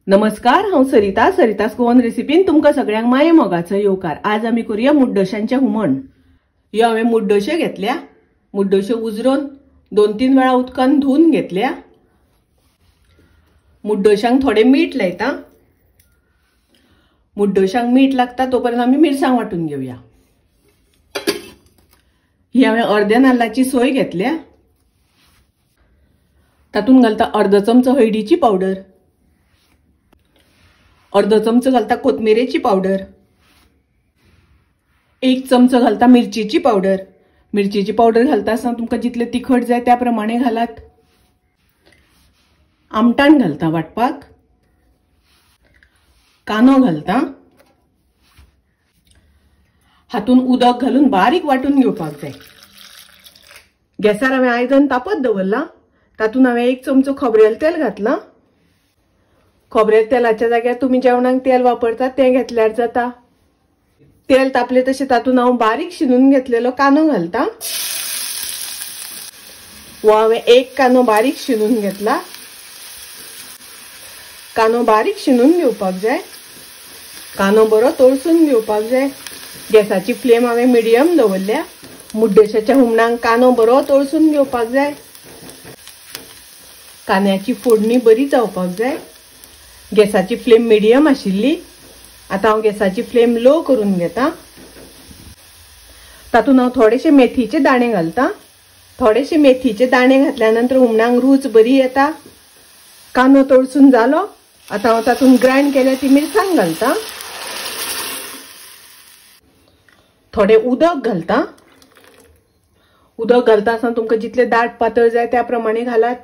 नमस्कार, हांव सरितास गोवन रेसिपीन तुमकां सगळ्यांक माये मोगाचो येवकार। आज आमी करूया मुड्डोशांचे हुमण। ह्यो हांवें मुड्डोश्यो घेतल्या। मुड्डोश्यो उजरोवन 2-3 वेळा उदकान धुवन घेतल्या। मुड्डोशांक थोडे मीठ लायता। मुड्डोशांक मीठ लागता तोपर्यंत आमी मिरसांग वाटून घेवया। ही हांवें अर्ध्या नाल्लाची सोय घेतल्या। तातूंत घालता अर्धो चमचो हळदीची पावडर, अर्धो चमचो घालता कोथमिरेची पावडर, 1 चमचो घालता मिरचीची पावडर। मिरचीची पावडर घालता आसतना तुमकां जितले तिखट जाय त्या प्रमाणे घालात। आमटाण घालता वाटपाक, कांदो घालता, हातून उदक घालून बारीक वाटून घेवपाक जाय। गॅसार हांवें आयदन तापत दवरला। तातून हांवें 1 चमचो खोबरेल तेल घातला। खोबरेल तेलाच्या जाग्यार तुम्ही जेवणाक तेल वापरतात ते घेतल्यार जाता। तेल तापले तशें तातून हांव बारीक शिनून घेतलेलो कांदो घालता। वो हांवें 1 कांदो बारीक शिनून घेतला। कांदो बारीक शिनून घेवपाक जाय। कांदो बरो तळसून घेवपाक जाय। गॅसाची फ्लेम हांवें मिडियम दवरल्या। मुड्डोशाच्या हुमणाक कांदो बरो तळसून घेवपाक जाय। कांद्याची फोडणी बरी जावपाक जाय। गॅसाची फ्लेम मिडियम आशिल्ली। आता हांव गॅसाची फ्लेम लो करून घेता। तातून हांव थोडेशे मेथीचे दाणे घालता। थोडेशे मेथीचे दाणे घातल्यानंतर हुमणाक रूच बरी येता। कांदो तळसून जालो। आता हांव तातून ग्राइंड केल्या ती मिरसांग घालता। थोडे उदक घालता। उदक घालता आसतना तुमकां जितले दाट पातळ जाय त्या प्रमाणे घालात।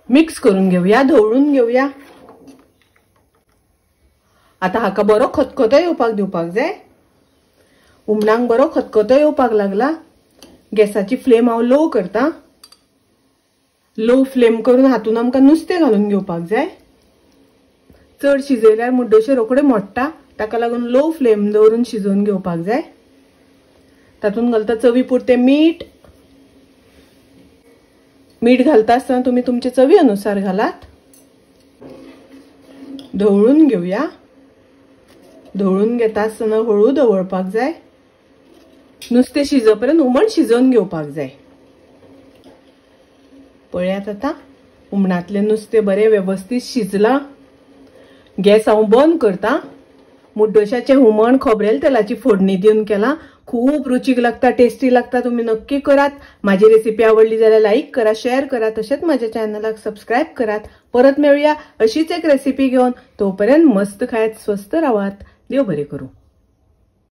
मिक्स करून घेवया, धवळून घेवया। आता हाका बरो खतखतो येवपाक दिवपाक जाय। हुमणाक बरो खतखतो येवपाक लागला। गॅसाची फ्लेम हांव लो करता। लो फ्लेम करून हातून आमकां नुस्तें घालून घेवपाक जाय। चड शिजयल्यार मुड्डोशे रोखडे मोडटा, ताका लागून लो फ्लेम दवरून शिजोवन घेवपाक जाय। तातून घालता चवी पुरते मीठ। मीठ घालता आसतना तुम्ही तुमचे चवी अनुसार घालात। धवळून घेवया। धवळून घेता आसतना हळू दवरपाक जाय। नुस्तें शिजोपर्यंत हुमण शिजोवन घेवपाक जाय। पळयात आता हुमणातले नुस्तें बरें वेवस्थीत शिजला। गॅस हांव बंद करता। मुड्डोशाचें हुमण खोबरेल तेलाची फोडणी दिवन केला। खूप रुचीक लागता, टेस्टी लागता। तुम्ही नक्की करात। माझी रेसिपी आवडली जाल्यार लाईक करा, शेअर करा, तसेच माझ्या चॅनलाक सबस्क्राइब करात। परत मिळूया अशीच एक रेसिपी घेऊन। तोपर्यंत मस्त खायत, स्वस्त राहात। देव बरे करू।